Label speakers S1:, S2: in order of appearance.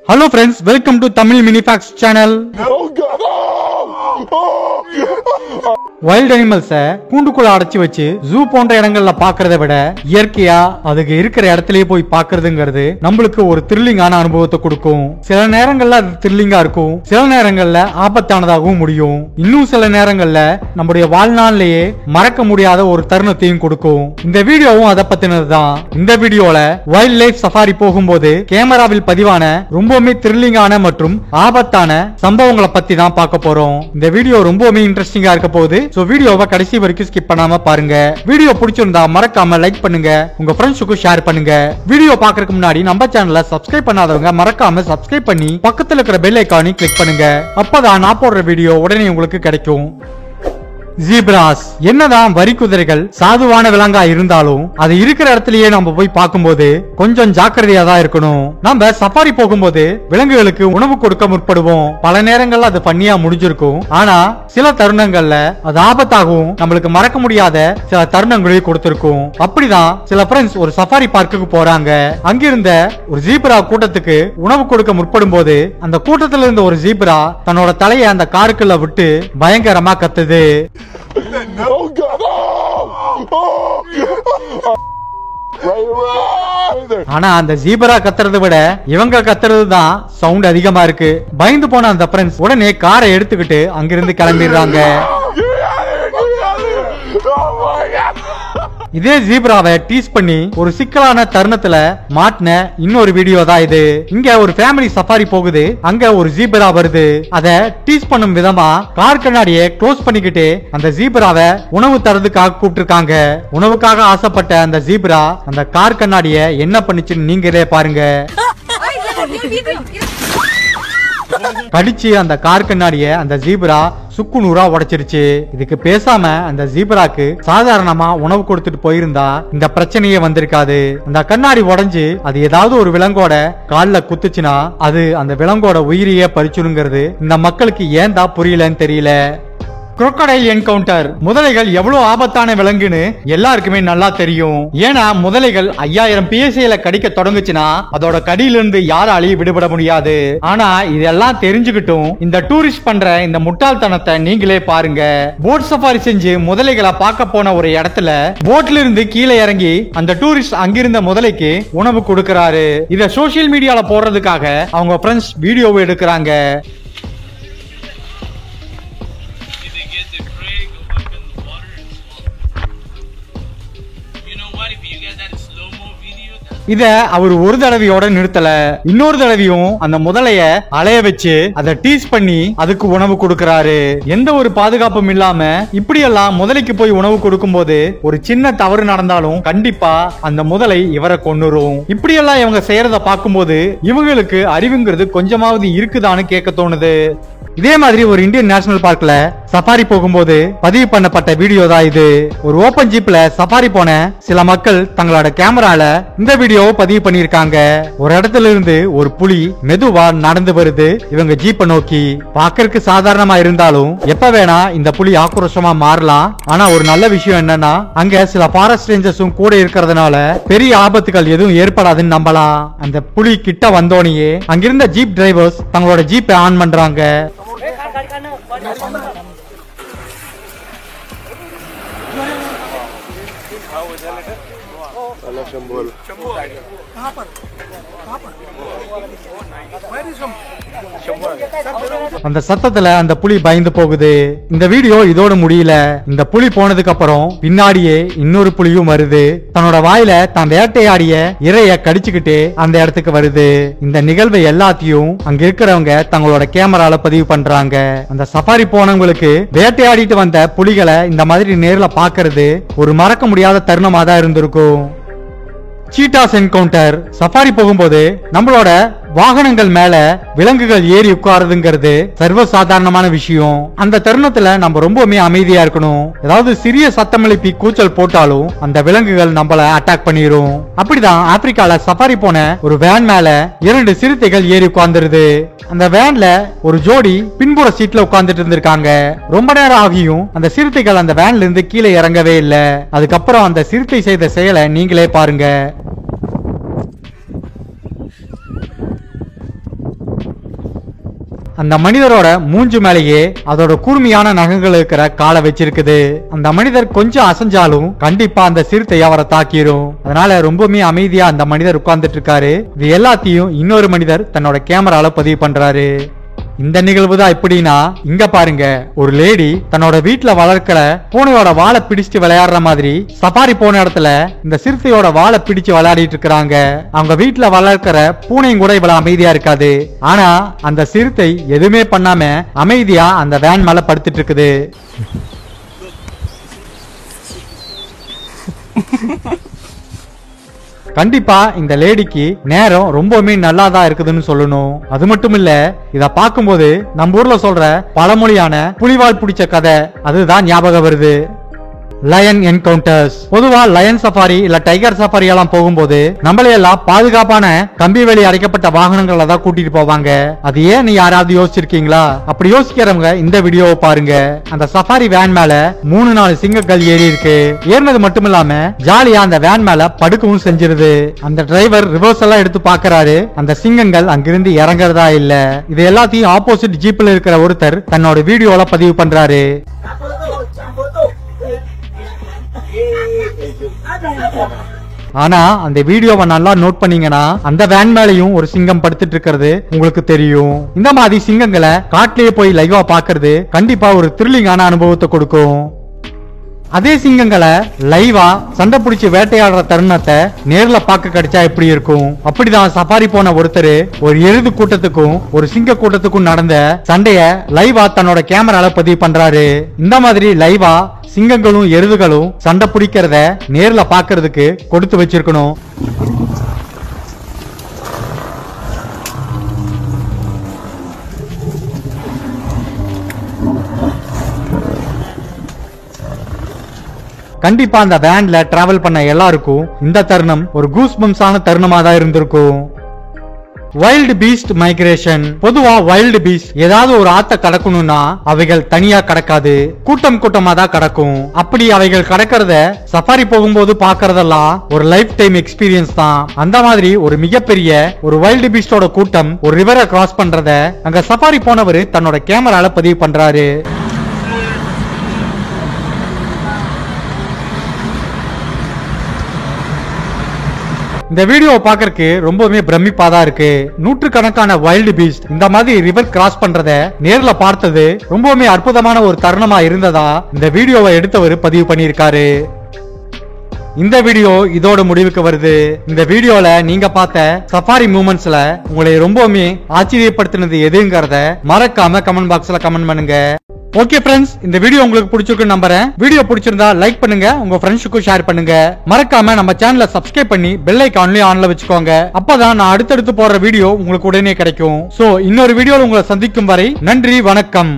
S1: Hello friends, welcome to Tamil Minifacts channel. Wild animals கூண்டுக்குள்ள அடைச்சு வச்சு ஜூ போன்ற இடங்கள்ல பாக்குறத விட இயற்கையா அதுக்கு இருக்கிற இடத்துலயே போய் பாக்குறதுங்கிறது நம்மளுக்கு ஒரு த்ரில்லிங்கான அனுபவத்தை கொடுக்கும். சில நேரங்கள்ல அது த்ரில்லிங்கா இருக்கும், சில நேரங்கள்ல ஆபத்தானதாகவும் முடியும். இன்னும் சில நேரங்கள்ல நம்முடைய வாழ்நாள்லயே மறக்க முடியாத ஒரு தருணத்தையும் கொடுக்கும். இந்த வீடியோவும் அதை பத்தினதுதான். இந்த வீடியோல வைல்ட் லைஃப் சஃபாரி போகும்போது கேமராவில் பதிவான ரொம்பவுமே த்ரில்லிங்கான மற்றும் ஆபத்தான சம்பவங்களை பத்தி தான் பார்க்க போறோம். இந்த வீடியோ ரொம்பவுமே இன்ட்ரெஸ்டிங்கா இருக்க போகுது. சோ வீடியோவை கடைசி வரைக்கும் ஸ்கிப் பண்ணாம பாருங்க. வீடியோ பிடிச்சிருந்தா மறக்காம லைக் பண்ணுங்க, உங்க ஃப்ரெண்ட்ஸுக்கு ஷேர் பண்ணுங்க. வீடியோ பார்க்கறதுக்கு முன்னாடி நம்ம சேனலை சப்ஸ்கிரைப் பண்ணாதவங்க மறக்காம சப்ஸ்கிரைப் பண்ணி பக்கத்துல இருக்கிற பெல் ஐகானை கிளிக் பண்ணுங்க. அப்பதான் நான் போடுற வீடியோ உடனே உங்களுக்கு கிடைக்கும். ஜீப்ராஸ் என்னதான் வரி குதிரைகள் சாதுவான விலங்கா இருந்தாலும் அது இருக்கிற இடத்துலயே நம்ம போய் பார்க்கும்போது கொஞ்சம் ஜாக்கிரதையா தான் இருக்கணும். நம்ம சஃபாரி போகும்போது விலங்குகளுக்கு உணவு கொடுக்க முற்படுவோம். பல நேரங்கள்ல அது பண்ணியா முடிஞ்சிருக்கும். ஆனா சில தருணங்கள்ல அது ஆபத்தாகவும் நம்மளுக்கு மறக்க முடியாத சில தருணங்களையும் கொடுத்திருக்கும். அப்படிதான் சில ஃப்ரெண்ட்ஸ் ஒரு சஃபாரி பார்க்குக்கு போறாங்க. அங்கிருந்த ஒரு ஜீப்ரா கூட்டத்துக்கு உணவு கொடுக்க முற்படும் போது அந்த கூட்டத்துல இருந்த ஒரு ஜீப்ரா தன்னோட தலையை அந்த காருக்குள்ள விட்டு பயங்கரமா கத்துது. ஆனா அந்த ஜீப்ரா கத்துறதை விட இவங்க கத்துறது தான் சவுண்ட் அதிகமா இருக்கு. பயந்து போன அந்த ஃப்ரெண்ட்ஸ் உடனே காரை எடுத்துக்கிட்டு அங்கிருந்து கிளம்பிடுறாங்க. இதே ஜீப்ராவை டீஸ் பண்ணி ஒரு சிக்கலான தருணத்துல மாட்டின இன்னொரு வீடியோ தான் இது. இங்க ஒரு ஃபேமிலி சஃபாரி போகுது. அங்க ஒரு ஜீப்ரா வருது. அத டீஸ் பண்ணும் விதமா கார் கண்ணாடியை க்ளோஸ் பண்ணிக்கிட்டு அந்த ஜீப்ராவை உணவு தரதுக்காக கூப்பிட்டுருக்காங்க. உணவுக்காக ஆசைப்பட்ட அந்த ஜீப்ரா அந்த கார் கண்ணாடியை என்ன பண்ணுச்சுன்னு நீங்களே பாருங்க. கடிச்சு அந்த கார் கண்ணாடிய அந்த ஜீப்ரா சுக்கு நூறா உடைச்சிருச்சு. இதுக்கு பேசாம அந்த ஜீப்ராக்கு சாதாரணமா உணவு கொடுத்துட்டு போயிருந்தா இந்த பிரச்சனையே வந்திருக்காது. அந்த கண்ணாடி உடைஞ்சு அது ஏதாவது ஒரு விலங்கோட கால்ல குத்துச்சுன்னா அது அந்த விலங்கோட உயிரியே பறிச்சுங்கிறது இந்த மக்களுக்கு ஏன் தான் புரியலன்னு தெரியல. crocodile encounter. முதலைகள் எவ்வளவு ஆபத்தான விலங்குன்னு எல்லாருக்குமே நல்லா தெரியும். ஏன்னா முதலைகள் 5000 PSIல கடிக்க தொடங்குச்சுன்னா அதோட கடியிலிருந்து யாராலையும் விடுபட முடியாது. ஆனா இதெல்லாம் தெரிஞ்சுக்கிட்டும் இந்த டூரிஸ்ட் பண்ற இந்த முட்டாள்தனத்தை நீங்களே பாருங்க. போட் சஃபாரி செஞ்சு முதலைகளை பார்க்க போன ஒரு இடத்துல போட்ல இருந்து கீழே இறங்கி அந்த டூரிஸ்ட் அங்கிருந்த முதலைக்கு உணவு கொடுக்கறாரு. இத சோசியல் மீடியால போடுறதுக்காக அவங்க ஃப்ரெண்ட்ஸ் வீடியோவை எடுக்கிறாங்க. இத அவர் ஒரு தடவையோட நிறுத்தல, இன்னொரு தடவையும் அந்த முதலைய அலைய வச்சு அதை டீஸ் பண்ணி அதுக்கு உணவு கொடுக்கறாரு. எந்த ஒரு பாதுகாப்பும் இல்லாம இப்படி எல்லாம் முதலைக்கு போய் உணவு கொடுக்கும் போது ஒரு சின்ன தவறு நடந்தாலும் கண்டிப்பா அந்த முதலை இவரை கொன்னுரும். இப்படி எல்லாம் இவங்க செய்யறத பார்க்கும்போது இவங்களுக்கு அறிவுங்கிறது கொஞ்சமாவது இருக்குதான்னு கேட்க தோணுது. இதே மாதிரி ஒரு இந்தியன் நேஷனல் பார்க்ல சஃபாரி போகும்போது பதிவு பண்ணப்பட்ட வீடியோ தான் இது. ஒரு ஓபன் ஜீப்ல சஃபாரி போன சில மக்கள் தங்களோட கேமரால இந்த வீடியோவை பதிவு பண்ணிருக்காங்க. ஒரு இடத்துல இருந்து ஒரு புலி மெதுவா நடந்து வருது இவங்க ஜீப்பை நோக்கி. பாக்கறதுக்கு சாதாரணமா இருந்தாலும் எப்ப வேணா இந்த புலி ஆக்ரோஷமா மாறலாம். ஆனா ஒரு நல்ல விஷயம் என்னன்னா அங்க சில ஃபாரஸ்ட் ரேஞ்சர்ஸும் கூட இருக்கிறதுனால பெரிய ஆபத்துகள் எதுவும் ஏற்படாதுன்னு நம்பலாம். அந்த புலி கிட்ட வந்தோனையே அங்கிருந்த ஜீப் டிரைவர்ஸ் தங்களோட ஜீப்பை ஆன் பண்றாங்க. அந்த சத்தத்துல அந்த புலி பயந்து போகுது. இந்த வீடியோ இதோட முடியல. இந்த புலி போனதுக்கு அப்புறம் பின்னாடியே இன்னொரு புலியும் வருது. தன்னோட வாயில தான் வேட்டையாடிய இரைய கடிச்சுக்கிட்டு அந்த இடத்துக்கு வருது. இந்த நிகழ்வை எல்லாத்தையும் அங்க இருக்கிறவங்க தங்களோட கேமரால பதிவு பண்றாங்க. அந்த சஃபாரி போனவங்களுக்கு வேட்டையாடிட்டு வந்த புலிகளை இந்த மாதிரி நேர்ல பாக்குறது ஒரு மறக்க முடியாத தருணமா தான் இருந்திருக்கும். Cheetahs encounter. சஃபாரி போகும்போது நம்மளோட வாகனங்கள் மேல விலங்குகள் ஏறி உட்காருதுங்கிறது சர்வசாதாரணமான விஷயம். அந்த தருணத்துல நம்ம ரொம்பவுமே அமைதியா இருக்கணும். ஏதாவது சிறிய சத்தம் எழுப்பி கூச்சல் போட்டாலும் அந்த விலங்குகள் நம்மள அட்டாக் பண்ணிரும். அப்படிதான் ஆப்பிரிக்கால சஃபாரி போன ஒரு வேன் மேல 2 சிறுத்தைகள் ஏறி உட்கார்ந்துருது. அந்த வேன்ல ஒரு ஜோடி பின்புற சீட்ல உட்கார்ந்துட்டு இருந்திருக்காங்க. ரொம்ப நேரம் ஆகியும் அந்த சிறுத்தைகள் அந்த வேன்ல இருந்து கீழே இறங்கவே இல்லை. அதுக்கப்புறம் அந்த சிறுத்தை செய்த செயலை நீங்களே பாருங்க. அந்த மனிதரோட மூஞ்சு மேலேயே அதோட கூர்மையான நகங்கள் இருக்கிற காலை வச்சிருக்குது. அந்த மனிதர் கொஞ்சம் அசைஞ்சாலும் கண்டிப்பா அந்த சிறுத்தை அவரை தாக்கிரும். அதனால ரொம்பவுமே அமைதியா அந்த மனிதர் உட்கார்ந்துட்டு இருக்காரு. இது எல்லாத்தையும் இன்னொரு மனிதர் தன்னோட கேமரால பதிவு பண்றாரு. இந்த நிகழ்வு தான் எப்படின்னா, இங்க பாருங்க, ஒரு லேடி தன்னோட வீட்டுல வளர்க்கிற பூனையோட வாழை பிடிச்சிட்டு விளையாடுற மாதிரி சஃபாரி போன இடத்துல இந்த சிறுத்தையோட வாழை பிடிச்சு விளையாடிட்டு இருக்காங்க. அவங்க வீட்டுல வளர்க்கிற பூனையும் கூட இவ்வளவு அமைதியா இருக்காது. ஆனா அந்த சிறுத்தை எதுவுமே பண்ணாம அமைதியா அந்த வேன் மேல படுத்துட்டு இருக்குது. கண்டிப்பா இந்த லேடிக்கு நேரம் ரொம்பவுமே நல்லாதான் இருக்குதுன்னு சொல்லணும். அது மட்டும் இல்ல, இத பாக்கும்போது நம்ம ஊர்ல சொல்ற பழமொழியான புலிவால் பிடிச்ச கதை அதுதான் ஞாபகம் வருது. Lion encounters. பொதுவா லயன் சஃபாரி இல்ல டைகர் சஃபாரி எல்லாம் போகும்போது நம்மளையெல்லாம் பாதுகாப்பான கம்பி வேலி அடைக்கப்பட்ட வாகனங்களை தான் கூட்டிட்டு போவாங்க. அது ஏன் யாராவது யோசிச்சிருக்கீங்களா? அப்படி யோசிக்கிறவங்க இந்த வீடியோவை பாருங்க. அந்த சஃபாரி வேன் மேல 3-4 சிங்கங்கள் ஏறி இருக்கு. ஏறினது மட்டும் இல்லாம ஜாலியா அந்த வேன் மேல படுக்கவும் செஞ்சிருது. அந்த டிரைவர் ரிவர்ஸ் எல்லாம் எடுத்து பாக்குறாரு. அந்த சிங்கங்கள் அங்கிருந்து இறங்குறதா இல்ல. இது எல்லாத்தையும் ஆப்போசிட் ஜீப்ல இருக்கிற ஒருத்தர் தன்னோட வீடியோல பதிவு பண்றாரு. ஆனா அந்த வீடியோவை நல்லா நோட் பண்ணீங்கன்னா அந்த வேன் மேலையும் ஒரு சிங்கம் படுத்துட்டு இருக்கிறது உங்களுக்கு தெரியும். இந்த மாதிரி சிங்கங்களை காட்டிலேயே போய் லைவா பாக்குறது கண்டிப்பா ஒரு த்ரில்லிங்கான அனுபவத்தை கொடுக்கும். அதே சிங்கங்களை லைவா சண்டை பிடிச்சி வேட்டையாடுற தருணத்தை நேர்ல பார்க்க கிடைச்சா எப்படி இருக்கும்? அப்படிதான் சஃபாரி போன ஒருத்தர் ஒரு எருது கூட்டத்துக்கும் ஒரு சிங்க கூட்டத்துக்கும் நடந்த சண்டைய லைவா தன்னோட கேமரால பதிவு பண்றாரு. இந்த மாதிரி லைவா சிங்கங்களும் எருதுகளும் சண்டை பிடிக்கிறத நேர்ல பாக்குறதுக்கு கொடுத்து வச்சிருக்கணும். கண்டிப்பா அந்த வேன்ல டிராவல் பண்ண எல்லாருக்கும் இந்த தருணம் ஒரு கூஸ்பம்ஸான தருணமா தான் இருந்திருக்கும். Wild Beast migration. பொதுவா வைல்டு பீஸ்ட் ஏதாவது ஒரு ஆத்த கடக்கணும்னா அவைகள் தனியா கடக்காது, கூட்டம் கூட்டமா தான் கடக்கும். அப்படி அவைகள் கடக்கிறத சஃபாரி போகும்போது பாக்குறதெல்லாம் ஒரு லைஃப் டைம் எக்ஸ்பீரியன்ஸ் தான். அந்த மாதிரி ஒரு மிகப்பெரிய ஒரு வைல்டு பீஸ்டோட கூட்டம் ஒரு ரிவரை கிராஸ் பண்றத அங்க சஃபாரி போனவர் தன்னோட கேமரால பதிவு பண்றாரு. இந்த வீடியோவை பாக்குறதுக்கு ரொம்பவே பிரமிப்பா தான் இருக்கு. நூற்றுக்கணக்கான வைல்டு பீஸ்ட் இந்த மாதிரி ரிவர் கிராஸ் பண்றத நேர்ல பார்த்தது ரொம்பவே அற்புதமான ஒரு தருணமா இருந்ததா இந்த வீடியோவை எடுத்தவர் பதிவு பண்ணியிருக்காரு. இந்த வீடியோ இதோட முடிவுக்கு வருது. இந்த வீடியோல நீங்க பார்த்த சஃபாரி மூமெண்ட்ஸ்ல உங்களை ரொம்பவுமே ஆச்சரியப்படுத்தினது எதுங்கிறத மறக்காம கமெண்ட் பாக்ஸ்ல கமெண்ட் பண்ணுங்க. ஓகே ஃப்ரெண்ட்ஸ், இந்த வீடியோ உங்களுக்கு பிடிச்சிருக்குன்னு நம்புறேன். வீடியோ பிடிச்சிருந்தா லைக் பண்ணுங்க, உங்க ஃப்ரெண்ட்ஸுக்கும் ஷேர் பண்ணுங்க. மறக்காம நம்ம சேனலை சப்ஸ்கிரைப் பண்ணி பெல் ஐகான்லயும் ஆன்ல வச்சுக்கோங்க. அப்பதான் நான் அடுத்தடுத்து போடுற வீடியோ உங்களுக்கு உடனே கிடைக்கும். சோ இன்னொரு வீடியோல உங்களை சந்திக்கும் வரை நன்றி, வணக்கம்.